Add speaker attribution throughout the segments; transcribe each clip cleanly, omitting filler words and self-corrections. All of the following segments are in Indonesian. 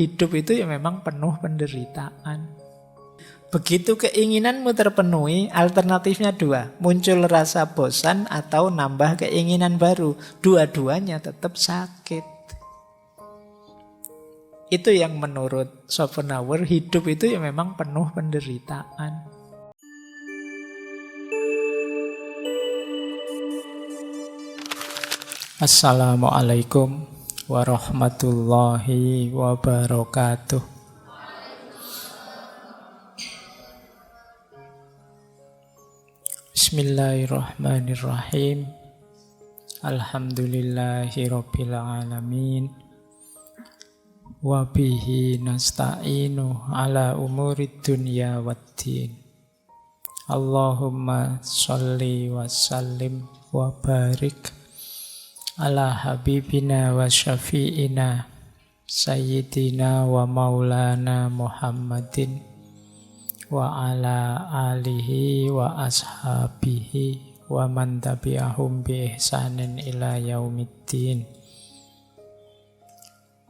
Speaker 1: Hidup itu ya memang penuh penderitaan. Begitu keinginanmu terpenuhi, alternatifnya dua. Muncul rasa bosan atau nambah keinginan baru. Dua-duanya tetap sakit. Itu yang menurut Schopenhauer, hidup itu ya memang penuh penderitaan. Assalamualaikum warahmatullahi wabarakatuh. Bismillahirrahmanirrahim. Alhamdulillahirabbil alamin. Wa bihi nasta'inu ala umurid dunya waddin. Allahumma sholli wa sallim wa barik ala habibina wa syafi'ina sayyidina wa maulana Muhammadin wa ala alihi wa ashabihi wa man tabi'ahum bi ihsanin ila yaumiddin.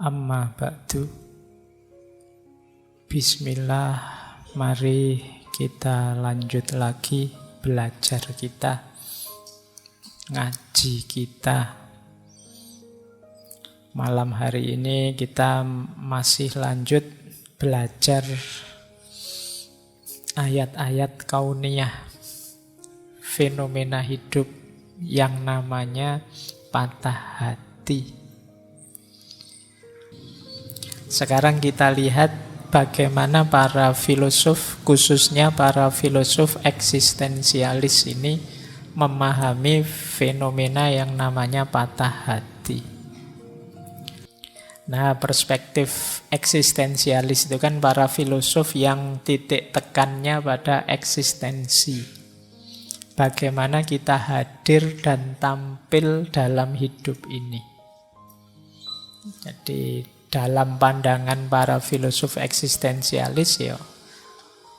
Speaker 1: Amma ba'du. Bismillah, mari kita lanjut lagi belajar kita, ngaji kita. Malam hari ini kita masih lanjut belajar ayat-ayat kauniyah, fenomena hidup yang namanya patah hati. Sekarang kita lihat bagaimana para filosof, khususnya para filosof eksistensialis ini memahami fenomena yang namanya patah hati. Nah, perspektif eksistensialis itu kan para filosof yang titik tekannya pada eksistensi. Bagaimana kita hadir dan tampil dalam hidup ini. Jadi dalam pandangan para filosof eksistensialis ya,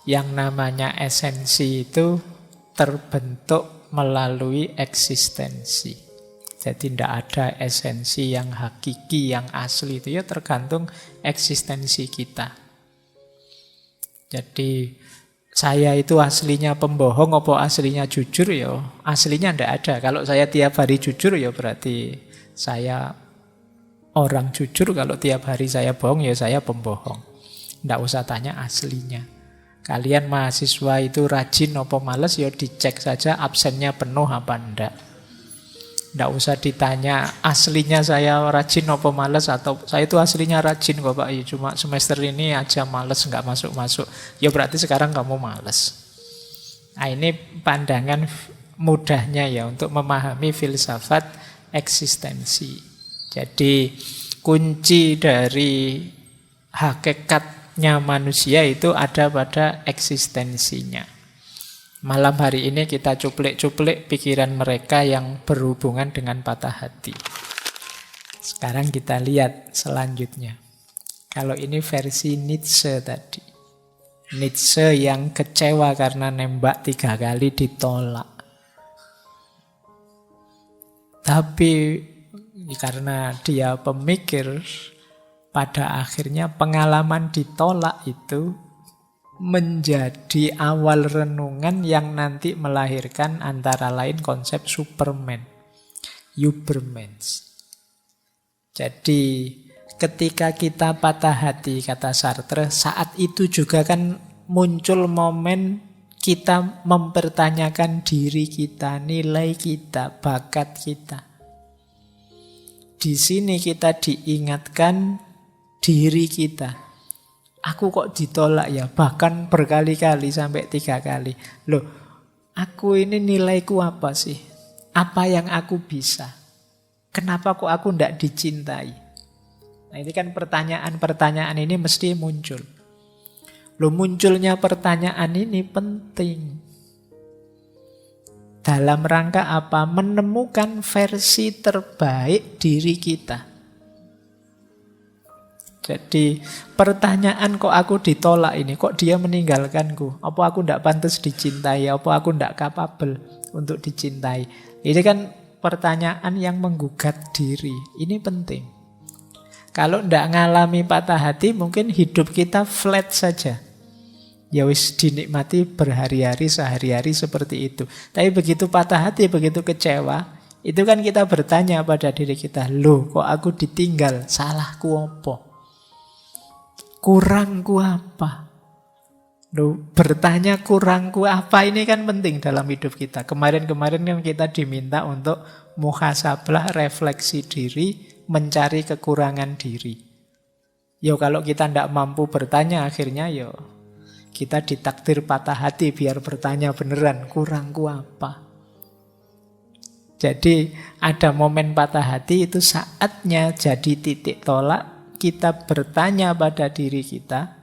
Speaker 1: yang namanya esensi itu terbentuk melalui eksistensi. Jadi tidak ada esensi yang hakiki, yang asli, itu ya tergantung eksistensi kita. Jadi saya itu aslinya pembohong apa aslinya jujur ya? Aslinya tidak ada. Kalau saya tiap hari jujur ya berarti saya orang jujur. Kalau tiap hari saya bohong ya saya pembohong. Tidak usah tanya aslinya. Kalian mahasiswa itu rajin apa males ya dicek saja absennya penuh apa enggak. Tidak usah ditanya aslinya saya rajin apa males, atau saya itu aslinya rajin kok Pak, ya cuma semester ini aja males nggak masuk-masuk. Ya berarti sekarang kamu males. Nah, ini pandangan mudahnya ya untuk memahami filsafat eksistensi. Jadi kunci dari hakikatnya manusia itu ada pada eksistensinya. Malam hari ini kita cuplik-cuplik pikiran mereka yang berhubungan dengan patah hati. Sekarang kita lihat selanjutnya. Kalau ini versi Nietzsche tadi. Nietzsche yang kecewa karena nembak 3 kali ditolak. Tapi karena dia pemikir, pada akhirnya pengalaman ditolak itu menjadi awal renungan yang nanti melahirkan antara lain konsep Superman, Ubermensch. Jadi ketika kita patah hati, kata Sartre, saat itu juga kan muncul momen kita mempertanyakan diri kita, nilai kita, bakat kita. Di sini kita diingatkan diri kita. Aku kok ditolak ya, bahkan berkali-kali sampai 3 kali. Loh, aku ini nilaiku apa sih? Apa yang aku bisa? Kenapa kok aku tidak dicintai? Nah, ini kan pertanyaan-pertanyaan ini mesti muncul. Loh, munculnya pertanyaan ini penting. Dalam rangka apa? Menemukan versi terbaik diri kita. Jadi pertanyaan kok aku ditolak ini, kok dia meninggalkanku, apa aku tidak pantas dicintai, apa aku tidak kapabel untuk dicintai. Ini kan pertanyaan yang menggugat diri, ini penting. Kalau ndak ngalami patah hati, mungkin hidup kita flat saja. Ya wis dinikmati berhari-hari, sehari-hari seperti itu. Tapi begitu patah hati, begitu kecewa, itu kan kita bertanya pada diri kita, loh kok aku ditinggal, salahku apa? Kurangku apa? Loh, bertanya kurangku apa ini kan penting dalam hidup kita. Kemarin-kemarin kan kita diminta untuk muhasabah, refleksi diri, mencari kekurangan diri. Yo kalau kita tidak mampu bertanya, akhirnya yo kita ditakdir patah hati biar bertanya beneran, kurangku apa. Jadi ada momen patah hati itu saatnya jadi titik tolak, kita bertanya pada diri kita,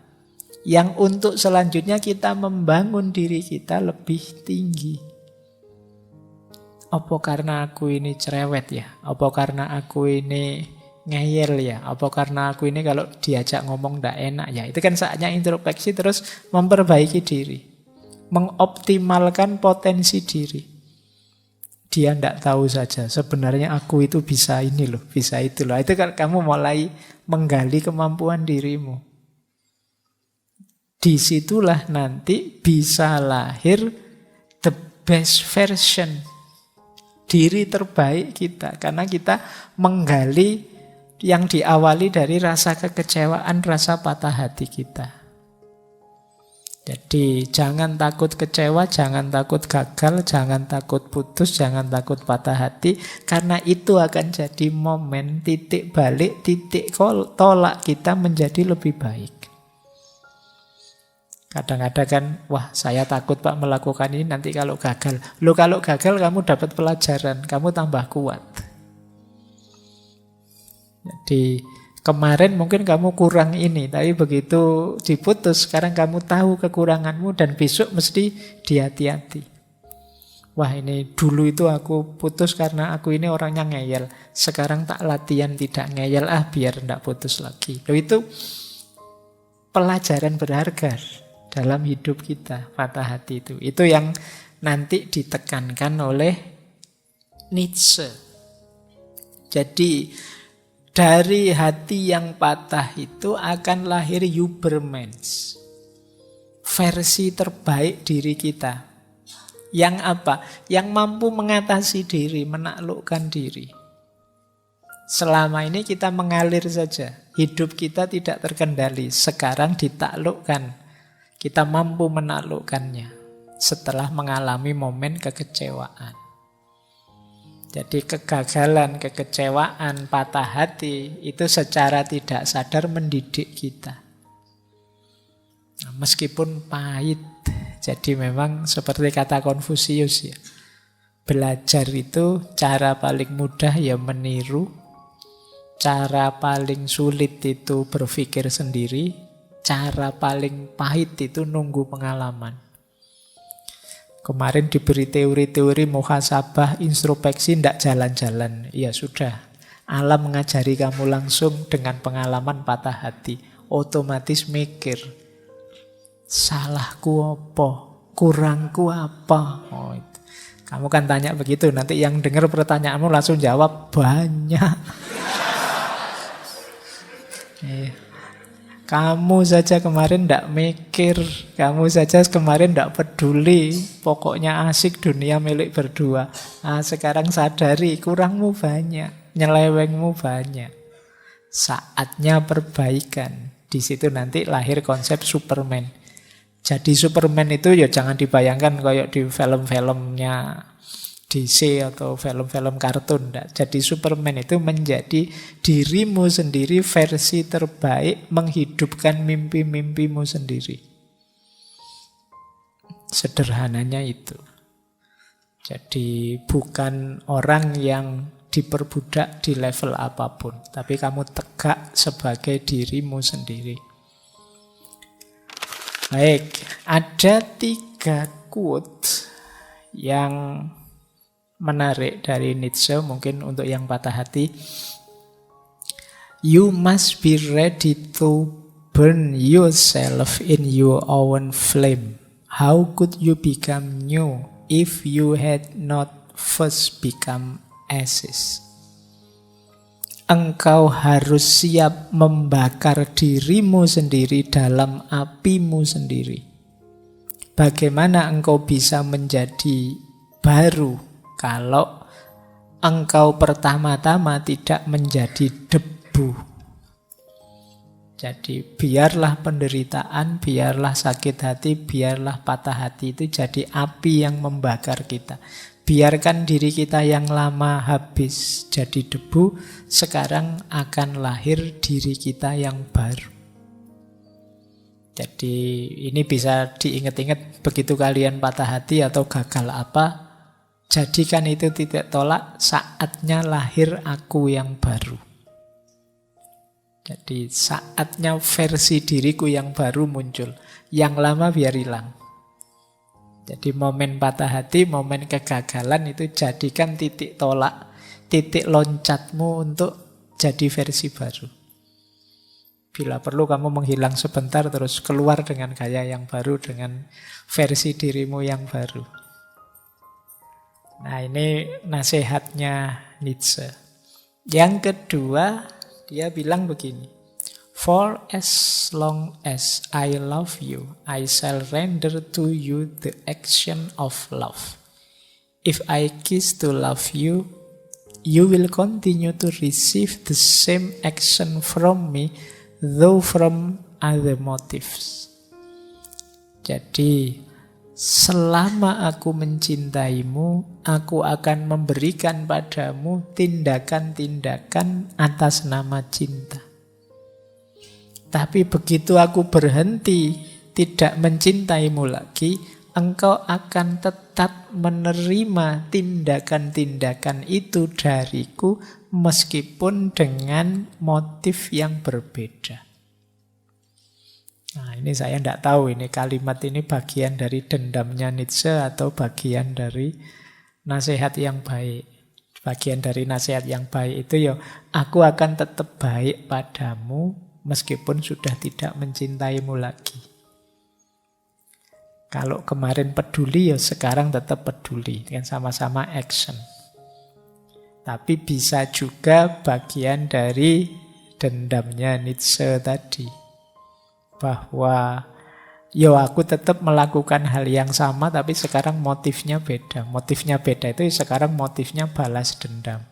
Speaker 1: yang untuk selanjutnya kita membangun diri kita lebih tinggi. Apa karena aku ini cerewet ya? Apa karena aku ini ngeyel ya? Apa karena aku ini kalau diajak ngomong ndak enak ya? Itu kan saatnya introspeksi terus memperbaiki diri. Mengoptimalkan potensi diri. Dia ndak tahu saja sebenarnya aku itu bisa ini loh, bisa itu loh. Itu kan kamu mulai menggali kemampuan dirimu. Disitulah nanti bisa lahir the best version, diri terbaik kita. Karena kita menggali yang diawali dari rasa kekecewaan, rasa patah hati kita. Jadi jangan takut kecewa, jangan takut gagal, jangan takut putus, jangan takut patah hati. Karena itu akan jadi momen titik balik, titik tolak kita menjadi lebih baik. Kadang-kadang kan, wah saya takut Pak melakukan ini nanti kalau gagal. Loh kalau gagal kamu dapat pelajaran, kamu tambah kuat. Jadi kemarin mungkin kamu kurang ini, tapi begitu diputus, sekarang kamu tahu kekuranganmu dan besok mesti dihati-hati. Wah ini dulu itu aku putus karena aku ini orangnya ngeyel. Sekarang tak latihan tidak ngeyel, biar tidak putus lagi. Loh itu pelajaran berharga dalam hidup kita, patah hati itu. Itu yang nanti ditekankan oleh Nietzsche. Jadi dari hati yang patah itu akan lahir Übermensch, versi terbaik diri kita. Yang apa? Yang mampu mengatasi diri, menaklukkan diri. Selama ini kita mengalir saja, hidup kita tidak terkendali. Sekarang ditaklukkan, kita mampu menaklukkannya setelah mengalami momen kekecewaan. Jadi kegagalan, kekecewaan, patah hati itu secara tidak sadar mendidik kita. Nah, meskipun pahit, jadi memang seperti kata Konfusius ya, belajar itu cara paling mudah ya meniru, cara paling sulit itu berpikir sendiri, cara paling pahit itu nunggu pengalaman. Kemarin diberi teori-teori muhasabah, introspeksi, tidak jalan-jalan. Ya sudah, alam mengajari kamu langsung dengan pengalaman patah hati. Otomatis mikir, salahku apa? Kurangku apa? Oh, itu. Kamu kan tanya begitu, nanti yang dengar pertanyaanmu langsung jawab, banyak. Kamu saja kemarin tidak mikir, kamu saja kemarin tidak peduli, pokoknya asik dunia milik berdua. Sekarang sadari, kurangmu banyak, nyelewengmu banyak. Saatnya perbaikan. Di situ nanti lahir konsep Superman. Jadi Superman itu ya jangan dibayangkan kayak di film-filmnya DC atau film-film kartun. Jadi Superman itu menjadi dirimu sendiri versi terbaik, menghidupkan mimpi-mimpimu sendiri. Sederhananya itu. Jadi bukan orang yang diperbudak di level apapun, tapi kamu tegak sebagai dirimu sendiri. Baik, ada 3 quote yang menarik dari Nietzsche, mungkin untuk yang patah hati. You must be ready to burn yourself in your own flame. How could you become new if you had not first become ashes? engkau harus siap membakar dirimu sendiri dalam apimu sendiri. Bagaimana engkau bisa menjadi baru kalau engkau pertama-tama tidak menjadi debu? Jadi biarlah penderitaan, biarlah sakit hati, biarlah patah hati itu jadi api yang membakar kita. Biarkan diri kita yang lama habis jadi debu, sekarang akan lahir diri kita yang baru. Jadi ini bisa diingat-ingat begitu kalian patah hati atau gagal apa, jadikan itu titik tolak, saatnya lahir aku yang baru. Jadi saatnya versi diriku yang baru muncul. Yang lama biar hilang. Jadi momen patah hati, momen kegagalan itu jadikan titik tolak, titik loncatmu untuk jadi versi baru. Bila perlu kamu menghilang sebentar terus keluar dengan gaya yang baru, dengan versi dirimu yang baru. Nah ini nasihatnya Nietzsche. Yang kedua, dia bilang begini, for as long as I love you, I shall render to you the action of love. If I kiss to love you, you will continue to receive the same action from me, though from other motives. Jadi, selama aku mencintaimu, aku akan memberikan padamu tindakan-tindakan atas nama cinta. Tapi begitu aku berhenti tidak mencintaimu lagi, engkau akan tetap menerima tindakan-tindakan itu dariku meskipun dengan motif yang berbeda. Nah ini saya tidak tahu ini kalimat ini bagian dari dendamnya Nietzsche atau bagian dari nasihat yang baik. Bagian dari nasihat yang baik itu ya, aku akan tetap baik padamu meskipun sudah tidak mencintaimu lagi. Kalau kemarin peduli ya sekarang tetap peduli, kan sama-sama action. Tapi bisa juga bagian dari dendamnya Nietzsche tadi. Bahwa yo aku tetap melakukan hal yang sama tapi sekarang motifnya beda. Motifnya beda itu sekarang motifnya balas dendam.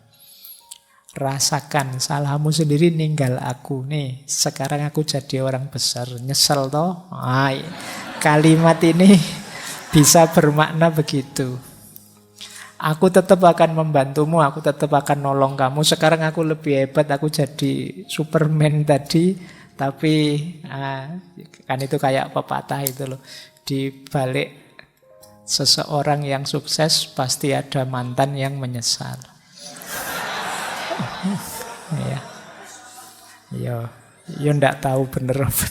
Speaker 1: Rasakan salahmu sendiri ninggal aku nih. Sekarang aku jadi orang besar, nyesel toh. Kalimat ini bisa bermakna begitu. Aku tetap akan membantumu, aku tetap akan nolong kamu. Sekarang aku lebih hebat, aku jadi Superman tadi. Tapi kan itu kayak pepatah itu loh. Di balik seseorang yang sukses pasti ada mantan yang menyesal. Ya. Yo ndak tahu bener apa.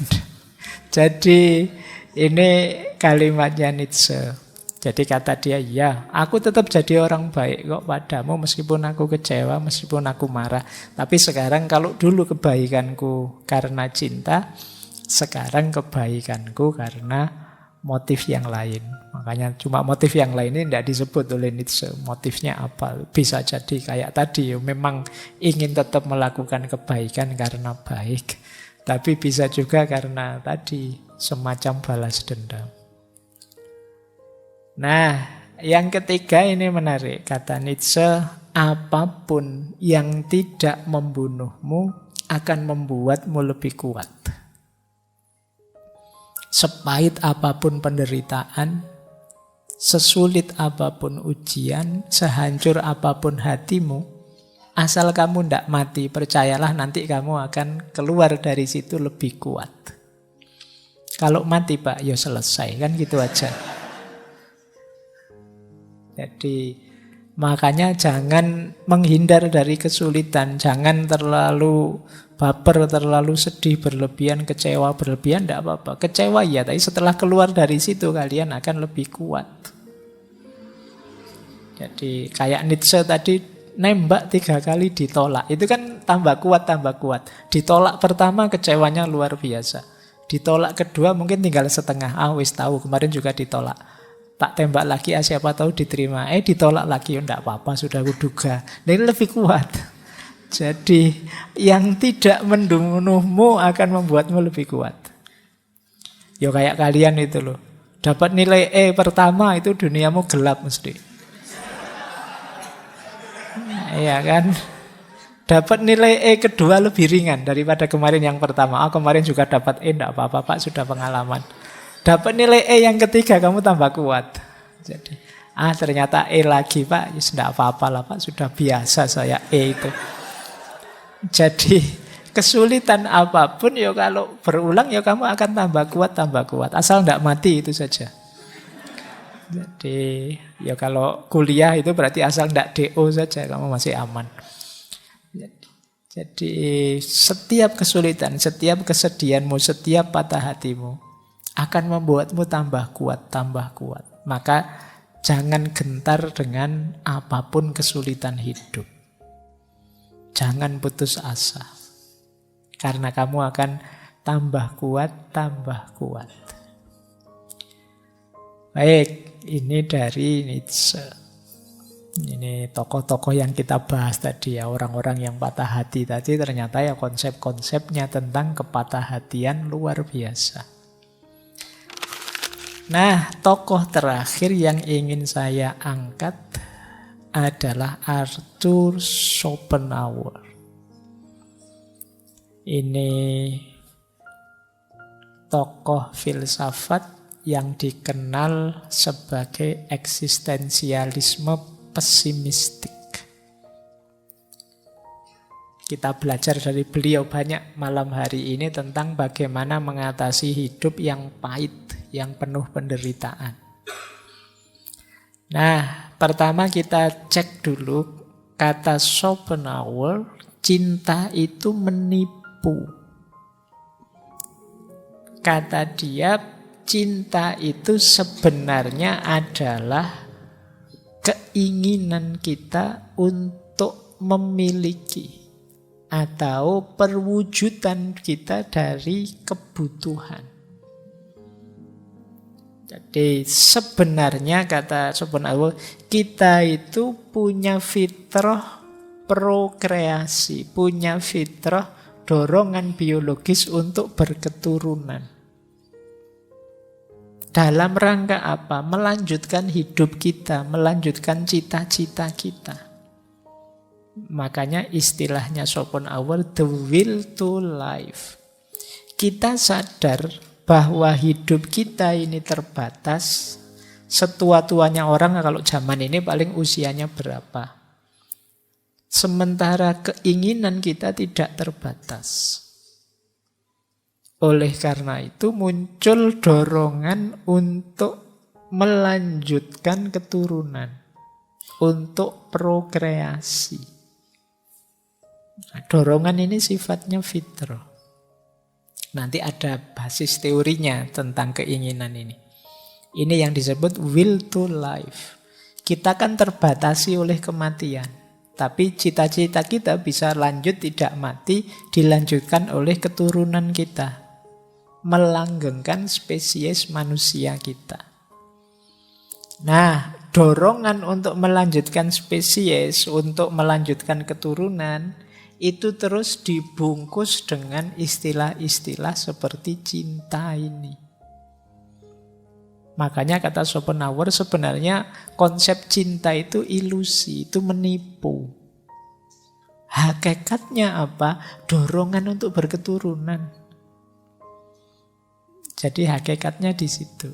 Speaker 1: Jadi ini kalimatnya Nietzsche. Jadi kata dia, ya aku tetap jadi orang baik kok padamu meskipun aku kecewa, meskipun aku marah. Tapi sekarang kalau dulu kebaikanku karena cinta, sekarang kebaikanku karena motif yang lain. Makanya cuma motif yang lain ini tidak disebut oleh Nietzsche. Motifnya apa? Bisa jadi kayak tadi, memang ingin tetap melakukan kebaikan karena baik. Tapi bisa juga karena tadi semacam balas dendam. Nah, yang ketiga ini menarik. Kata Nietzsche, apapun yang tidak membunuhmu akan membuatmu lebih kuat. Sepahit apapun penderitaan, sesulit apapun ujian, sehancur apapun hatimu, asal kamu tidak mati, percayalah nanti kamu akan keluar dari situ lebih kuat. Kalau mati Pak, ya selesai, kan gitu aja. Jadi makanya jangan menghindar dari kesulitan, jangan terlalu baper, terlalu sedih berlebihan, kecewa berlebihan, tidak apa-apa. Kecewa ya, tapi setelah keluar dari situ kalian akan lebih kuat. Jadi kayak Nietzsche tadi, nembak 3 kali ditolak, itu kan tambah kuat. Ditolak pertama kecewanya luar biasa. Ditolak kedua mungkin tinggal setengah, wis tahu kemarin juga ditolak. Tak tembak lagi, siapa tahu diterima. Ditolak lagi, enggak apa-apa, sudah kuduga. Nah, ini lebih kuat. Jadi yang tidak membunuhmu akan membuatmu lebih kuat. Ya kayak kalian itu loh. Dapat nilai E pertama itu duniamu gelap mesti. Iya kan? Dapat nilai E kedua lebih ringan daripada kemarin yang pertama. Kemarin juga dapat E, enggak apa-apa Pak, sudah pengalaman. Dapat nilai E yang ketiga kamu tambah kuat. Jadi, ternyata E lagi Pak, ya enggak apa-apa lah Pak, sudah biasa saya E itu. Jadi kesulitan apapun ya kalau berulang ya kamu akan tambah kuat. Asal enggak mati itu saja. Jadi ya kalau kuliah itu berarti asal enggak DO saja kamu masih aman. Jadi setiap kesulitan, setiap kesedihanmu, setiap patah hatimu akan membuatmu tambah kuat. Maka jangan gentar dengan apapun kesulitan hidup. Jangan putus asa. Karena kamu akan tambah kuat. Baik, ini dari Nietzsche. Ini tokoh-tokoh yang kita bahas tadi ya, orang-orang yang patah hati tadi ternyata ya konsep-konsepnya tentang kepatah-hatian luar biasa. Nah, tokoh terakhir yang ingin saya angkat adalah Arthur Schopenhauer. Ini tokoh filsafat yang dikenal sebagai eksistensialisme pesimistik. Kita belajar dari beliau banyak malam hari ini tentang bagaimana mengatasi hidup yang pahit, yang penuh penderitaan. Nah, pertama kita cek dulu kata Schopenhauer, cinta itu menipu. Kata dia, cinta itu sebenarnya adalah keinginan kita untuk memiliki atau perwujudan kita dari kebutuhan. Jadi sebenarnya kata Schopenhauer, kita itu punya fitrah prokreasi, punya fitrah dorongan biologis untuk berketurunan. Dalam rangka apa? Melanjutkan hidup kita, melanjutkan cita-cita kita. Makanya istilahnya Schopenhauer, the will to live. Kita sadar bahwa hidup kita ini terbatas. Setua-tuanya orang kalau zaman ini paling usianya berapa. Sementara keinginan kita tidak terbatas. Oleh karena itu muncul dorongan untuk melanjutkan keturunan. Untuk prokreasi. Nah, dorongan ini sifatnya fitrah. Nanti ada basis teorinya tentang keinginan ini. Ini yang disebut will to live. Kita kan terbatasi oleh kematian. Tapi cita-cita kita bisa lanjut tidak mati, dilanjutkan oleh keturunan kita. Melanggengkan spesies manusia kita. Nah, dorongan untuk melanjutkan spesies, untuk melanjutkan keturunan, itu terus dibungkus dengan istilah-istilah seperti cinta ini. Makanya kata Schopenhauer sebenarnya konsep cinta itu ilusi, itu menipu. Hakikatnya apa? Dorongan untuk berketurunan. Jadi hakikatnya di situ.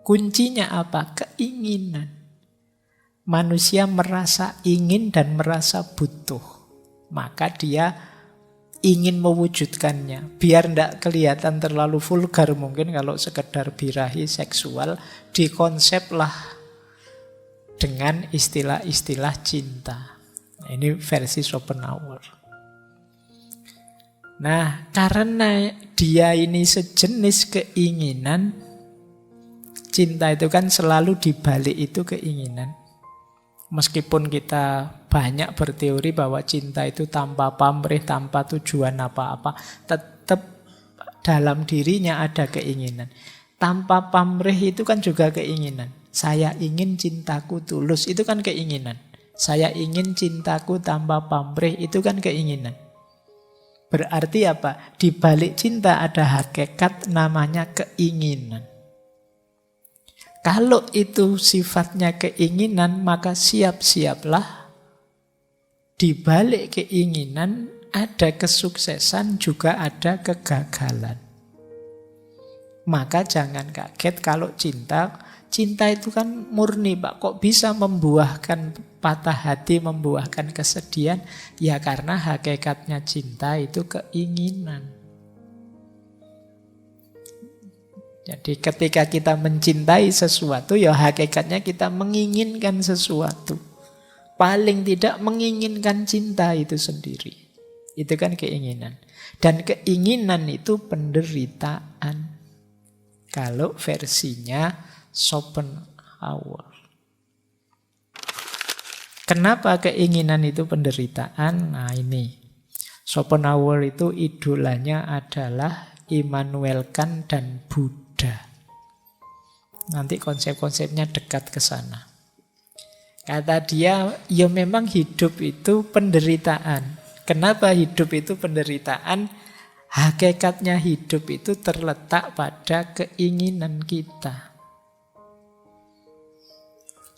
Speaker 1: Kuncinya apa? Keinginan. Manusia merasa ingin dan merasa butuh. Maka dia ingin mewujudkannya. Biar tidak kelihatan terlalu vulgar mungkin kalau sekedar birahi seksual, dikonseplah dengan istilah-istilah cinta. Ini versi Schopenhauer. Nah, karena dia ini sejenis keinginan, cinta itu kan selalu dibalik itu keinginan. Meskipun kita banyak berteori bahwa cinta itu tanpa pamrih, tanpa tujuan apa-apa, tetap dalam dirinya ada keinginan. Tanpa pamrih itu kan juga keinginan. Saya ingin cintaku tulus, itu kan keinginan. Saya ingin cintaku tanpa pamrih, itu kan keinginan. Berarti apa? Di balik cinta ada hakikat namanya keinginan. Kalau itu sifatnya keinginan, maka siap-siaplah di balik keinginan ada kesuksesan, juga ada kegagalan. Maka jangan kaget kalau cinta itu kan murni, Pak. Kok bisa membuahkan patah hati, membuahkan kesedihan? Ya karena hakikatnya cinta itu keinginan. Jadi ketika kita mencintai sesuatu, ya hakikatnya kita menginginkan sesuatu. Paling tidak menginginkan cinta itu sendiri. Itu kan keinginan. Dan keinginan itu penderitaan. Kalau versinya Schopenhauer. Kenapa keinginan itu penderitaan? Nah ini. Schopenhauer itu idolanya adalah Immanuel Kant dan Buddha. Nanti konsep-konsepnya dekat ke sana. Kata dia, ya memang hidup itu penderitaan. Kenapa hidup itu penderitaan? Hakikatnya hidup itu terletak pada keinginan kita.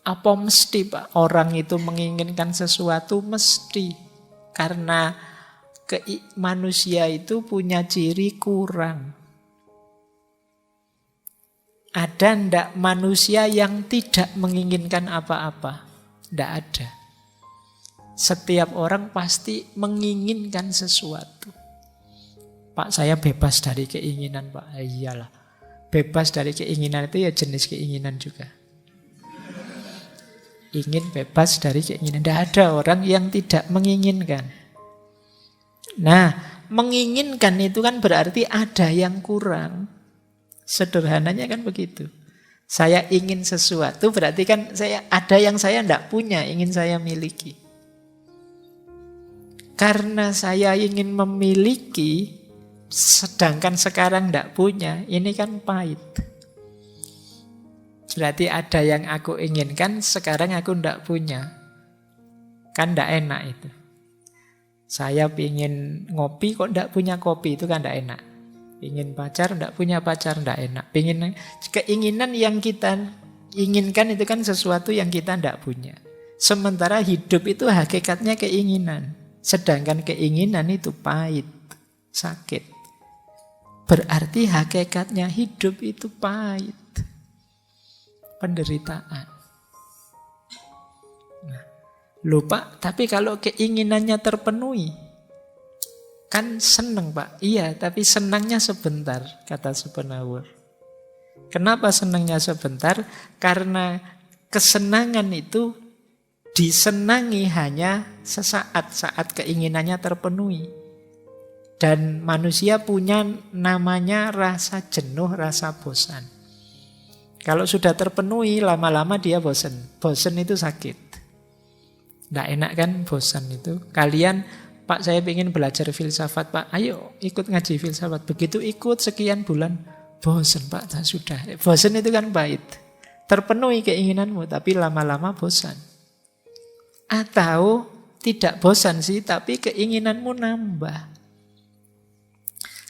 Speaker 1: Apa mesti, Pak? Orang itu menginginkan sesuatu mesti. Karena manusia itu punya ciri kurang. Ada ndak manusia yang tidak menginginkan apa-apa? Ndak ada. Setiap orang pasti menginginkan sesuatu. Pak, saya bebas dari keinginan, Pak. Iyalah. Bebas dari keinginan itu ya jenis keinginan juga. Ingin bebas dari keinginan. Tidak ada orang yang tidak menginginkan. Nah, menginginkan itu kan berarti ada yang kurang. Sederhananya kan begitu. Saya ingin sesuatu berarti kan ada yang saya tidak punya, ingin saya miliki. Karena saya ingin memiliki, sedangkan sekarang tidak punya, ini kan pahit. Berarti ada yang aku inginkan, sekarang aku tidak punya. Kan tidak enak itu. Saya ingin ngopi, kok tidak punya kopi, itu kan tidak enak. Ingin pacar, tidak punya pacar, tidak enak. Keinginan yang kita inginkan itu kan sesuatu yang kita tidak punya. Sementara hidup itu hakikatnya keinginan. Sedangkan keinginan itu pahit, sakit. Berarti hakikatnya hidup itu pahit. Penderitaan. Nah, lupa, tapi kalau keinginannya terpenuhi, kan senang, Pak. Iya, tapi senangnya sebentar, kata Schopenhauer. Kenapa senangnya sebentar? Karena kesenangan itu disenangi hanya sesaat, saat keinginannya terpenuhi. Dan manusia punya namanya rasa jenuh, rasa bosan. Kalau sudah terpenuhi, lama-lama dia bosan. Bosan itu sakit. Nggak enak kan bosan itu. Kalian, Pak, saya ingin belajar filsafat, Pak. Ayo ikut ngaji filsafat. Begitu ikut sekian bulan, bosan, Pak, sudah. Bosan itu kan pahit. Terpenuhi keinginanmu, tapi lama-lama bosan. Atau tidak bosan sih, tapi keinginanmu nambah.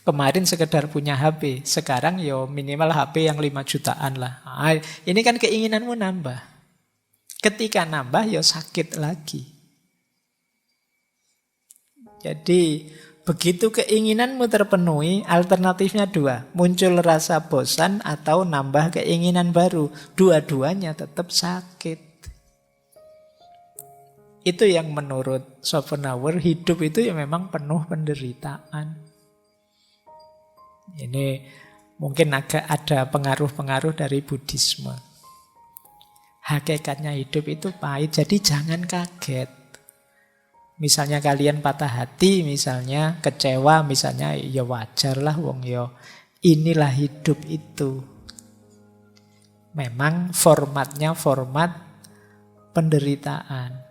Speaker 1: Kemarin sekedar punya HP, sekarang yo minimal HP yang 5 jutaan lah. Nah, ini kan keinginanmu nambah. Ketika nambah yo sakit lagi. Jadi begitu keinginanmu terpenuhi, alternatifnya dua. Muncul rasa bosan atau nambah keinginan baru. Dua-duanya tetap sakit. Itu yang menurut Schopenhauer, hidup itu ya memang penuh penderitaan. Ini mungkin agak ada pengaruh-pengaruh dari Buddhisme. Hakikatnya hidup itu pahit, jadi jangan kaget. Misalnya kalian patah hati, misalnya kecewa, misalnya ya wajar lah wong ya. Inilah hidup itu. Memang formatnya format penderitaan.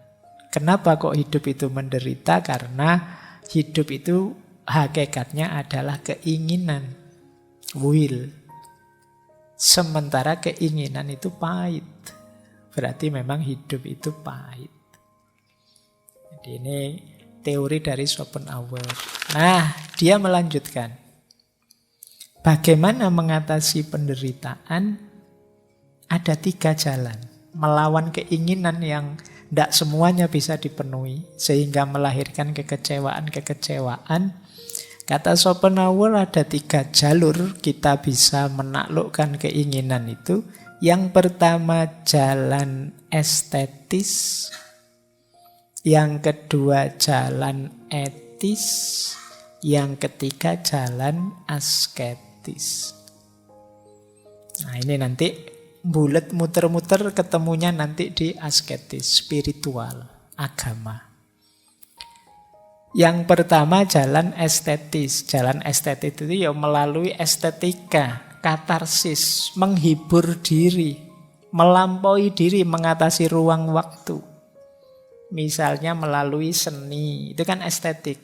Speaker 1: Kenapa kok hidup itu menderita? Karena hidup itu hakikatnya adalah keinginan, will. Sementara keinginan itu pahit. Berarti memang hidup itu pahit. Ini teori dari Schopenhauer. Nah, dia melanjutkan. Bagaimana mengatasi penderitaan? Ada 3 jalan. Melawan keinginan yang tidak semuanya bisa dipenuhi, sehingga melahirkan kekecewaan-kekecewaan. Kata Schopenhauer ada 3 jalur kita bisa menaklukkan keinginan itu. Yang pertama jalan estetis. Yang kedua jalan etis. Yang ketiga jalan asketis. Nah ini nanti bulet muter-muter ketemunya nanti di asketis, spiritual, agama. Yang pertama jalan estetis. Jalan estetis itu ya melalui estetika, katarsis, menghibur diri, melampaui diri, mengatasi ruang waktu. Misalnya melalui seni, itu kan estetik.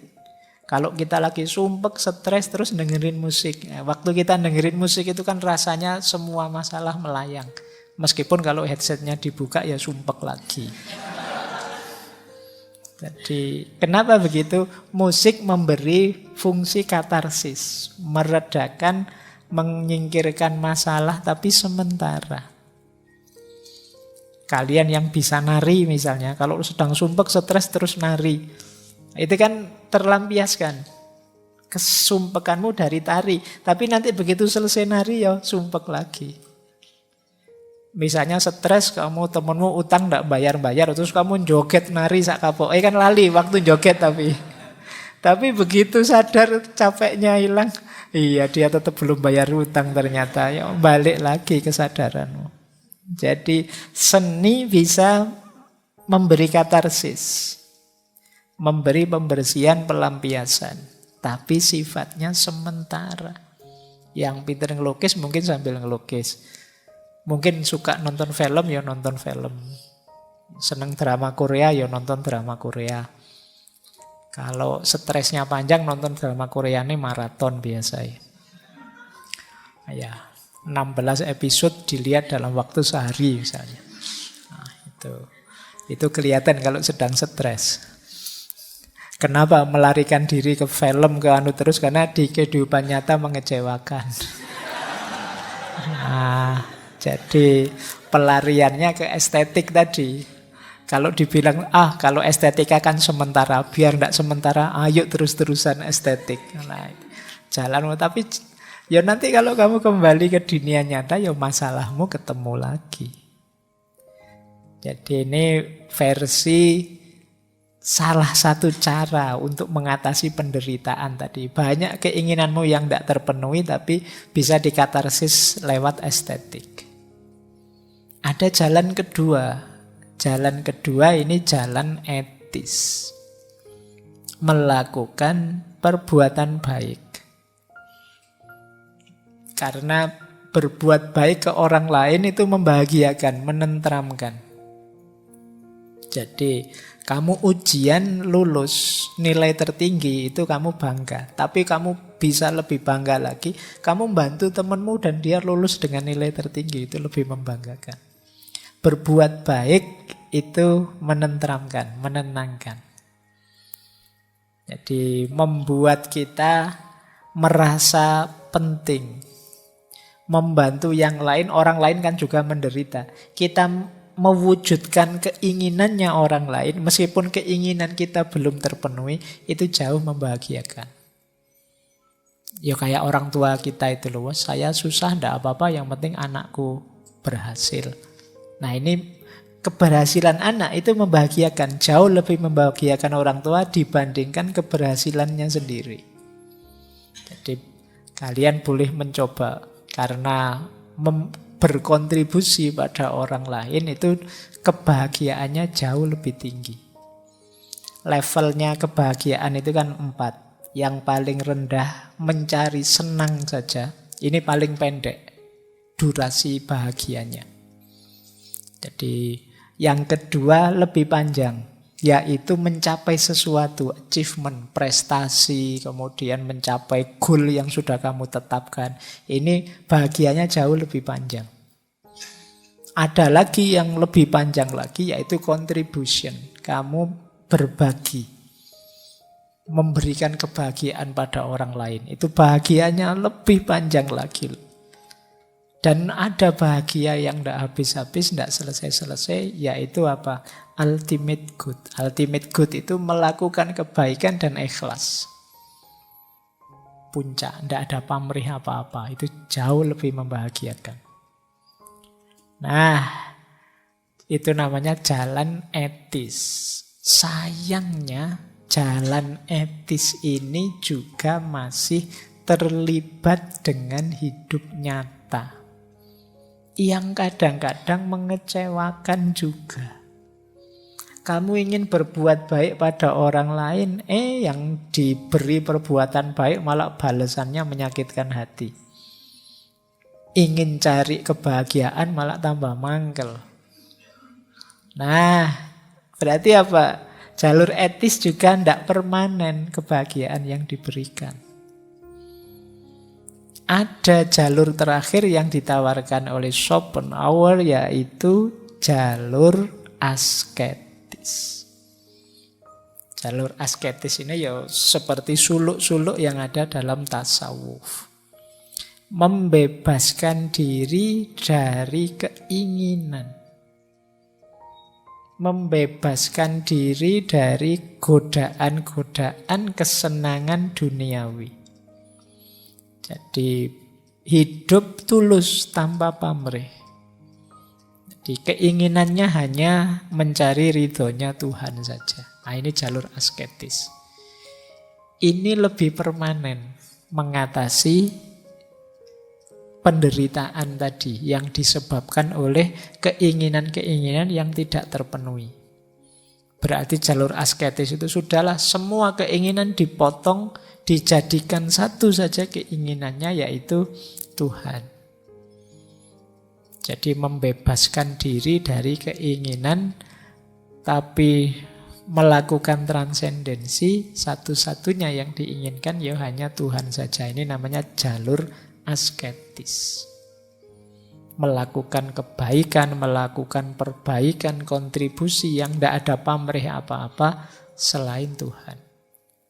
Speaker 1: Kalau kita lagi sumpek, stres, terus dengerin musik. Nah, waktu kita dengerin musik itu kan rasanya semua masalah melayang. Meskipun kalau headsetnya dibuka ya sumpek lagi. Jadi kenapa begitu? Musik memberi fungsi katarsis, meredakan, menyingkirkan masalah tapi sementara. Kalian yang bisa nari misalnya, kalau sedang sumpek, stres terus nari. Itu kan terlampiaskan kesumpekanmu dari tari. Tapi nanti begitu selesai nari ya sumpek lagi. Misalnya stres kamu temenmu utang ndak bayar-bayar, terus kamu joget nari sak kapok. Kan lali waktu joget tapi. Tapi begitu sadar capeknya hilang, iya dia tetap belum bayar utang ternyata. Ya balik lagi kesadaranmu. Jadi seni bisa memberi katarsis, memberi pembersihan, pelampiasan, tapi sifatnya sementara. Yang pintar ngelukis mungkin sambil ngelukis, mungkin suka nonton film ya nonton film, seneng drama Korea ya nonton drama Korea. Kalau stresnya panjang nonton drama Korea ini maraton biasa ya. Ya 16 episode dilihat dalam waktu sehari misalnya. Nah, itu kelihatan kalau sedang stres. Kenapa melarikan diri ke film, ke anu terus? Karena di kehidupan nyata mengecewakan. Nah, jadi pelariannya ke estetik tadi. Kalau dibilang, kalau estetika kan sementara, biar tidak sementara, ayo terus-terusan estetik. Nah, jalan, tapi ya nanti kalau kamu kembali ke dunia nyata, ya masalahmu ketemu lagi. Jadi ini versi salah satu cara untuk mengatasi penderitaan tadi. Banyak keinginanmu yang tidak terpenuhi, tapi bisa dikatarsis lewat estetik. Ada jalan kedua. Jalan kedua ini jalan etis. Melakukan perbuatan baik. Karena berbuat baik ke orang lain itu membahagiakan, menenteramkan. Jadi kamu ujian lulus nilai tertinggi itu kamu bangga. Tapi kamu bisa lebih bangga lagi, kamu bantu temanmu dan dia lulus dengan nilai tertinggi, itu lebih membanggakan. Berbuat baik itu menenteramkan, menenangkan. Jadi membuat kita merasa penting. Membantu yang lain, orang lain kan juga menderita. Kita mewujudkan keinginannya orang lain, meskipun keinginan kita belum terpenuhi, itu jauh membahagiakan. Ya kayak orang tua kita itu loh, saya susah ndak apa-apa, yang penting anakku berhasil. Nah ini keberhasilan anak itu membahagiakan, jauh lebih membahagiakan orang tua dibandingkan keberhasilannya sendiri. Jadi kalian boleh mencoba, karena berkontribusi pada orang lain itu kebahagiaannya jauh lebih tinggi. Levelnya kebahagiaan itu kan 4. Yang paling rendah mencari senang saja, ini paling pendek durasi bahagianya. Jadi yang kedua lebih panjang, yaitu mencapai sesuatu, achievement, prestasi, kemudian mencapai goal yang sudah kamu tetapkan. Ini bahagianya jauh lebih panjang. Ada lagi yang lebih panjang lagi, yaitu contribution. Kamu berbagi, memberikan kebahagiaan pada orang lain. Itu bahagianya lebih panjang lagi. Dan ada bahagia yang tidak habis-habis, tidak selesai-selesai, yaitu apa? Ultimate good. Ultimate good itu melakukan kebaikan dan ikhlas. Puncak, tidak ada pamrih apa-apa. Itu jauh lebih membahagiakan. Nah, itu namanya jalan etis. Sayangnya, jalan etis ini juga masih terlibat dengan hidup nyata. Yang kadang-kadang mengecewakan juga. Kamu ingin berbuat baik pada orang lain, yang diberi perbuatan baik malah balasannya menyakitkan hati. Ingin cari kebahagiaan malah tambah mangkel. Nah, berarti apa? Jalur etis juga tidak permanen kebahagiaan yang diberikan. Ada jalur terakhir yang ditawarkan oleh Schopenhauer, yaitu jalur asketis. Jalur asketis ini ya seperti suluk-suluk yang ada dalam tasawuf. Membebaskan diri dari keinginan. Membebaskan diri dari godaan-godaan kesenangan duniawi. Jadi hidup tulus tanpa pamrih. Jadi keinginannya hanya mencari ridhonya Tuhan saja. Nah, ini jalur asketis. Ini lebih permanen mengatasi penderitaan tadi yang disebabkan oleh keinginan-keinginan yang tidak terpenuhi. Berarti jalur asketis itu sudahlah semua keinginan dipotong, dijadikan satu saja keinginannya, yaitu Tuhan. Jadi membebaskan diri dari keinginan, tapi melakukan transendensi, satu-satunya yang diinginkan ya hanya Tuhan saja. Ini namanya jalur asketis. Melakukan kebaikan, melakukan perbaikan, kontribusi yang tidak ada pamrih apa-apa selain Tuhan.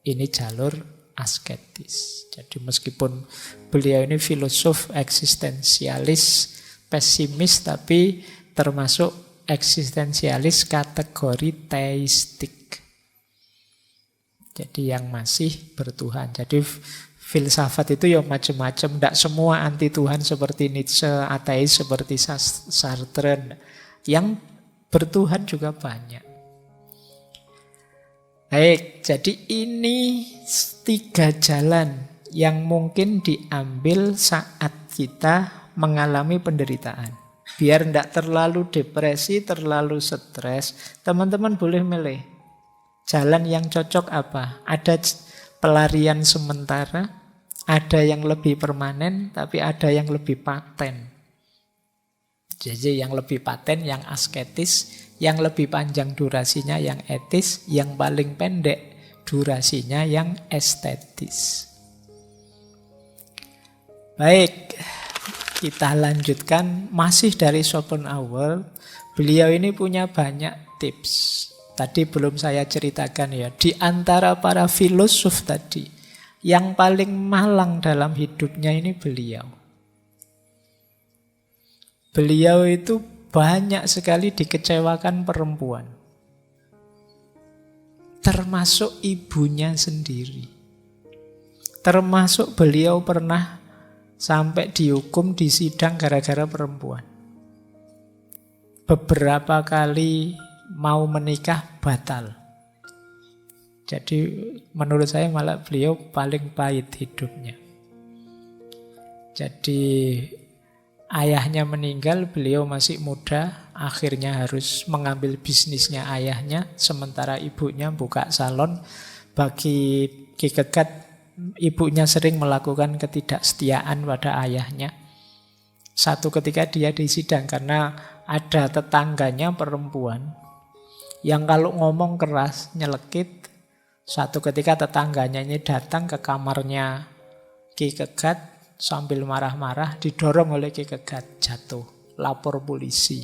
Speaker 1: Ini jalur asketis. Jadi meskipun beliau ini filosof eksistensialis, pesimis, tapi termasuk eksistensialis kategori teistik. Jadi yang masih bertuhan. Jadi filsafat itu ya macam-macam. Tidak semua anti Tuhan seperti Nietzsche, ateis seperti Sartre. Yang bertuhan juga banyak. Baik, jadi ini 3 jalan yang mungkin diambil saat kita mengalami penderitaan. Biar tidak terlalu depresi, terlalu stres, teman-teman boleh milih. Jalan yang cocok apa? Ada pelarian sementara, ada yang lebih permanen, tapi ada yang lebih paten. Jadi yang lebih paten, yang asketis, yang lebih panjang durasinya, yang etis, yang paling pendek durasinya, yang estetis. Baik. Kita lanjutkan, masih dari Schopenhauer. Beliau ini punya banyak tips. Tadi belum saya ceritakan ya. Di antara para filosof tadi, yang paling malang dalam hidupnya ini beliau. Beliau itu banyak sekali dikecewakan perempuan. Termasuk ibunya sendiri. Termasuk beliau pernah sampai dihukum di sidang gara-gara perempuan. Beberapa kali mau menikah batal. Jadi menurut saya malah beliau paling pahit hidupnya. Jadi ayahnya meninggal, beliau masih muda, akhirnya harus mengambil bisnisnya ayahnya, sementara ibunya buka salon. Bagi Ki Kegat, ibunya sering melakukan ketidaksetiaan pada ayahnya. Satu ketika dia di sidang karena ada tetangganya perempuan yang kalau ngomong keras, nyelekit. Satu ketika tetangganya ini datang ke kamarnya Ki Kegat sambil marah-marah, didorong oleh Ki Kegat, jatuh, lapor polisi.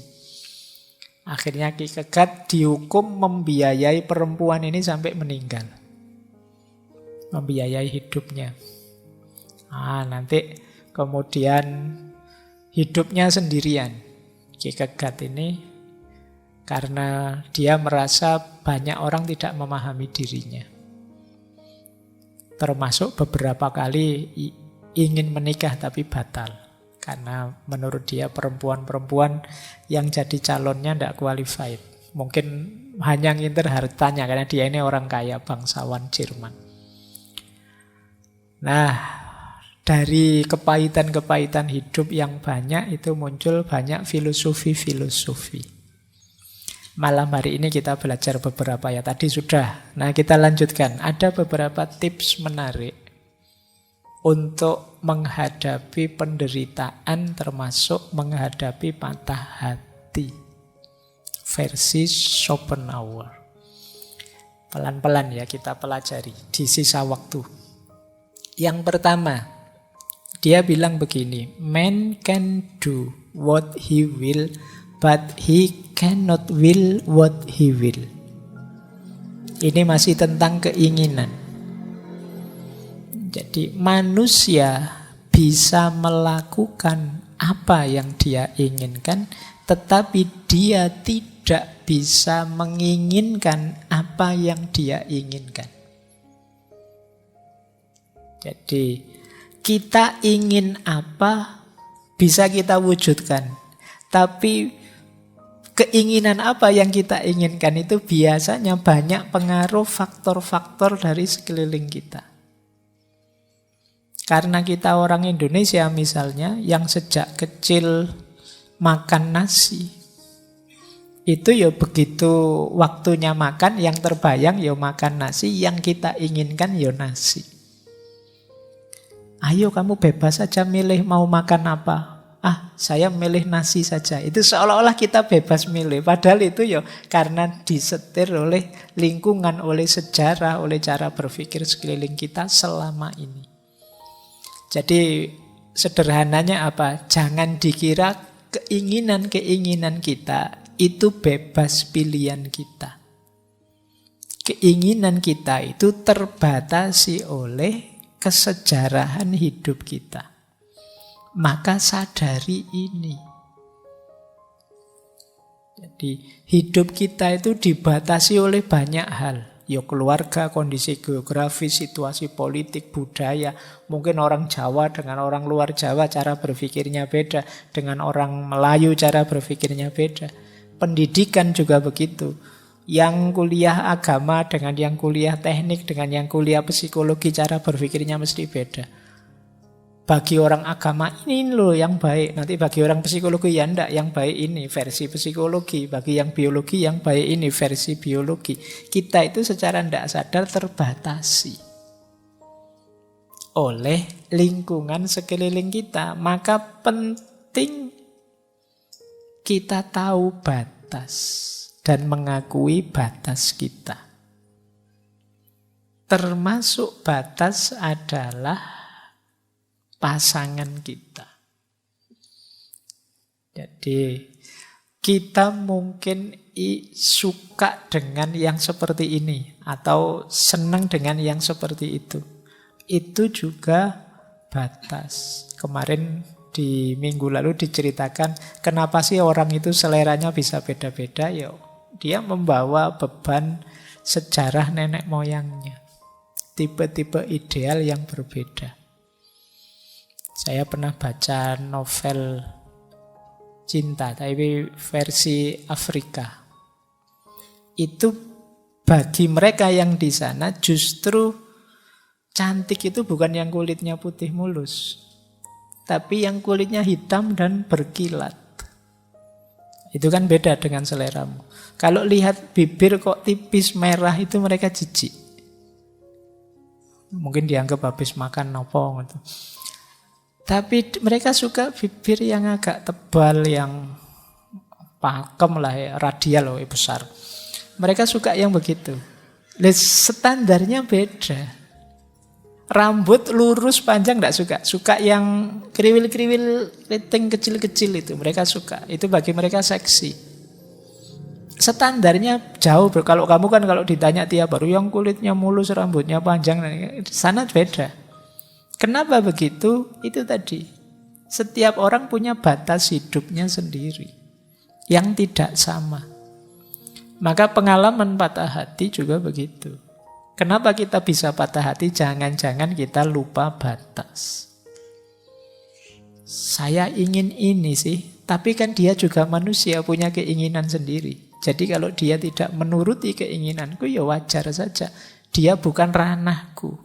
Speaker 1: Akhirnya Ki Kegat dihukum membiayai perempuan ini sampai meninggal. Membiayai hidupnya. Nanti kemudian hidupnya sendirian. Ki Kegat ini karena dia merasa banyak orang tidak memahami dirinya. Termasuk beberapa kali ingin menikah tapi batal. Karena menurut dia perempuan-perempuan yang jadi calonnya tidak qualified. Mungkin hanya nginter hartanya karena dia ini orang kaya, bangsawan Jerman. Nah, dari kepahitan-kepahitan hidup yang banyak itu muncul banyak filosofi-filosofi. Malam hari ini kita belajar beberapa ya. Tadi sudah. Nah, kita lanjutkan. Ada beberapa tips menarik untuk menghadapi penderitaan termasuk menghadapi patah hati. Versi Schopenhauer. Pelan-pelan ya kita pelajari di sisa waktu. Yang pertama, dia bilang begini, man can do what he will, but he cannot will what he will. Ini masih tentang keinginan. Jadi manusia bisa melakukan apa yang dia inginkan, tetapi dia tidak bisa menginginkan apa yang dia inginkan. Jadi kita ingin apa bisa kita wujudkan, tapi keinginan apa yang kita inginkan itu biasanya banyak pengaruh faktor-faktor dari sekeliling kita. Karena kita orang Indonesia misalnya yang sejak kecil makan nasi. Itu ya begitu waktunya makan yang terbayang ya makan nasi, yang kita inginkan ya nasi. Ayo kamu bebas saja milih mau makan apa. Saya milih nasi saja. Itu seolah-olah kita bebas milih. Padahal itu ya karena disetir oleh lingkungan, oleh sejarah, oleh cara berpikir sekeliling kita selama ini. Jadi sederhananya apa? Jangan dikira keinginan-keinginan kita itu bebas pilihan kita. Keinginan kita itu terbatasi oleh kesejarahan hidup kita. Maka sadari ini. Jadi hidup kita itu dibatasi oleh banyak hal. Ya keluarga, kondisi geografis, situasi politik, budaya. Mungkin orang Jawa dengan orang luar Jawa cara berpikirnya beda. Dengan orang Melayu cara berpikirnya beda. Pendidikan juga begitu. Yang kuliah agama dengan yang kuliah teknik, dengan yang kuliah psikologi cara berpikirnya mesti beda. Bagi orang agama ini loh yang baik. Nanti bagi orang psikologi ya enggak, yang baik ini versi psikologi. Bagi yang biologi yang baik ini versi biologi. Kita itu secara enggak sadar terbatasi oleh lingkungan sekeliling kita. Maka penting kita tahu batas dan mengakui batas kita. Termasuk batas adalah pasangan kita. Jadi kita mungkin suka dengan yang seperti ini atau senang dengan yang seperti itu. Itu juga batas. Kemarin di minggu lalu diceritakan kenapa sih orang itu seleranya bisa beda-beda. Ya, dia membawa beban sejarah nenek moyangnya. Tipe-tipe ideal yang berbeda. Saya pernah baca novel cinta, tapi versi Afrika. Itu bagi mereka yang di sana justru cantik itu bukan yang kulitnya putih mulus, tapi yang kulitnya hitam dan berkilat. Itu kan beda dengan seleramu. Kalau lihat bibir kok tipis merah itu mereka jijik. Mungkin dianggap habis makan nopo gitu. Tapi mereka suka bibir yang agak tebal, yang pakem lah ya, radial loh, besar. Mereka suka yang begitu. Standarnya beda. Rambut lurus panjang enggak suka. Suka yang kriwil-kriwil keriting kecil-kecil itu. Mereka suka. Itu bagi mereka seksi. Standarnya jauh. Kalau kamu kan kalau ditanya tiap baru yang kulitnya mulus, rambutnya panjang, sana beda. Kenapa begitu? Itu tadi. Setiap orang punya batas hidupnya sendiri yang tidak sama. Maka pengalaman patah hati juga begitu. Kenapa kita bisa patah hati? Jangan-jangan kita lupa batas. Saya ingin ini sih, tapi kan dia juga manusia, punya keinginan sendiri. Jadi kalau dia tidak menuruti keinginanku, ya wajar saja. Dia bukan ranahku.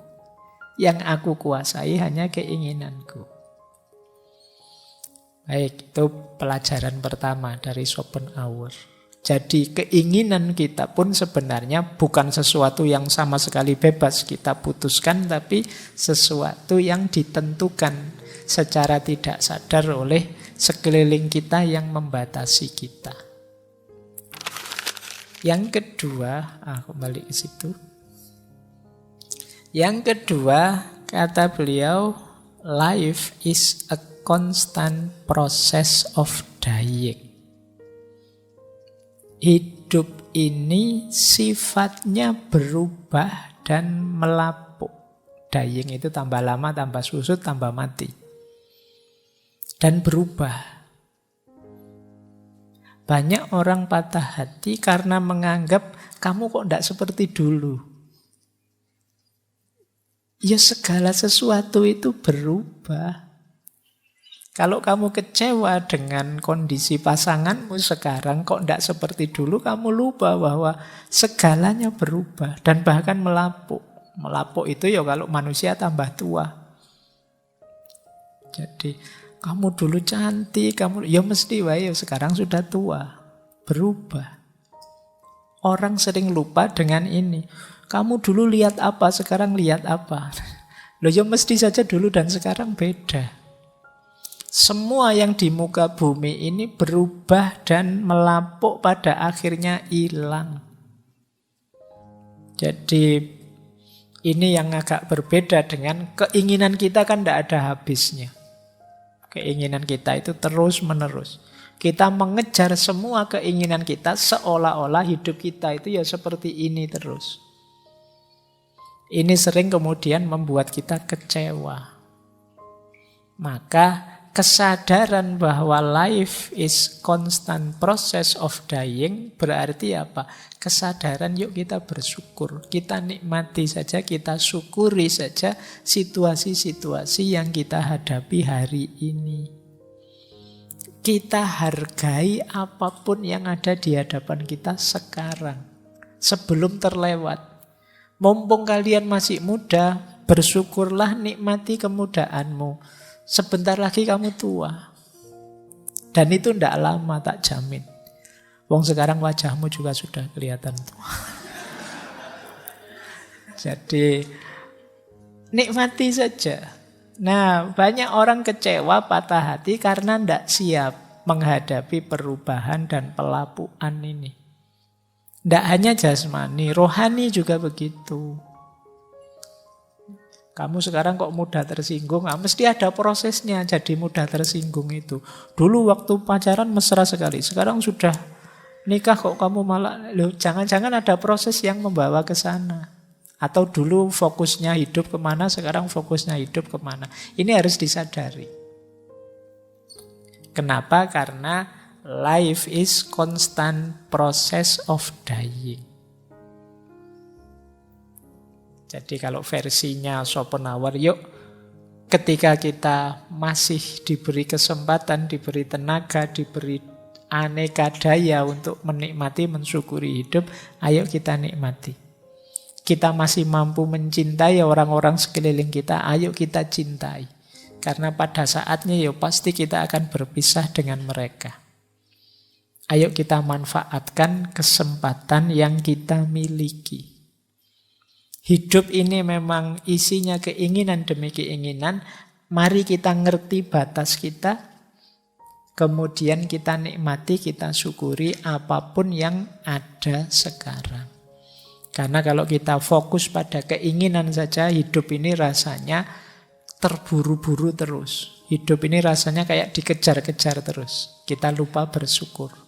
Speaker 1: Yang aku kuasai hanya keinginanku. Baik, itu pelajaran pertama dari Schopenhauer. Jadi keinginan kita pun sebenarnya bukan sesuatu yang sama sekali bebas kita putuskan, tapi sesuatu yang ditentukan secara tidak sadar oleh sekeliling kita yang membatasi kita. Yang kedua, kembali ke situ. Yang kedua, kata beliau, life is a constant process of dying. Hidup ini sifatnya berubah dan melapuk. Dying itu tambah lama, tambah susut, tambah mati. Dan berubah. Banyak orang patah hati karena menganggap kamu kok tidak seperti dulu. Ya segala sesuatu itu berubah. Kalau kamu kecewa dengan kondisi pasanganmu sekarang kok tidak seperti dulu, kamu lupa bahwa segalanya berubah dan bahkan melapuk. Melapuk itu ya kalau manusia tambah tua. Jadi kamu dulu cantik, kamu ya mesti wae sekarang sudah tua. Berubah. Orang sering lupa dengan ini. Kamu dulu lihat apa, sekarang lihat apa. Loh ya mesti saja dulu dan sekarang beda. Semua yang di muka bumi ini berubah dan melapuk pada akhirnya hilang. Jadi ini yang agak berbeda dengan keinginan kita kan tidak ada habisnya. Keinginan kita itu terus menerus. Kita mengejar semua keinginan kita seolah-olah hidup kita itu ya seperti ini terus. Ini sering kemudian membuat kita kecewa. Maka kesadaran bahwa life is constant process of dying berarti apa? Kesadaran yuk kita bersyukur. Kita nikmati saja, kita syukuri saja situasi-situasi yang kita hadapi hari ini. Kita hargai apapun yang ada di hadapan kita sekarang. Sebelum terlewat. Mumpung kalian masih muda, bersyukurlah, nikmati kemudaanmu. Sebentar lagi kamu tua. Dan itu tidak lama, tak jamin. Wong sekarang wajahmu juga sudah kelihatan tua. Jadi nikmati saja. Nah, banyak orang kecewa, patah hati karena tidak siap menghadapi perubahan dan pelapuan ini. Tidak hanya jasmani, rohani juga begitu. Kamu sekarang kok mudah tersinggung, mesti ada prosesnya jadi mudah tersinggung itu. Dulu waktu pacaran mesra sekali, sekarang sudah nikah kok kamu malah, loh jangan-jangan ada proses yang membawa ke sana. Atau dulu fokusnya hidup kemana, sekarang fokusnya hidup kemana. Ini harus disadari. Kenapa? Karena life is constant process of dying. Jadi kalau versinya Schopenhauer, yuk ketika kita masih diberi kesempatan, diberi tenaga, diberi aneka daya untuk menikmati, mensyukuri hidup, ayo kita nikmati. Kita masih mampu mencintai orang-orang sekeliling kita, ayo kita cintai. Karena pada saatnya ya pasti kita akan berpisah dengan mereka. Ayo kita manfaatkan kesempatan yang kita miliki. Hidup ini memang isinya keinginan demi keinginan. Mari kita ngerti batas kita. Kemudian kita nikmati, kita syukuri apapun yang ada sekarang. Karena kalau kita fokus pada keinginan saja, hidup ini rasanya terburu-buru terus. Hidup ini rasanya kayak dikejar-kejar terus. Kita lupa bersyukur.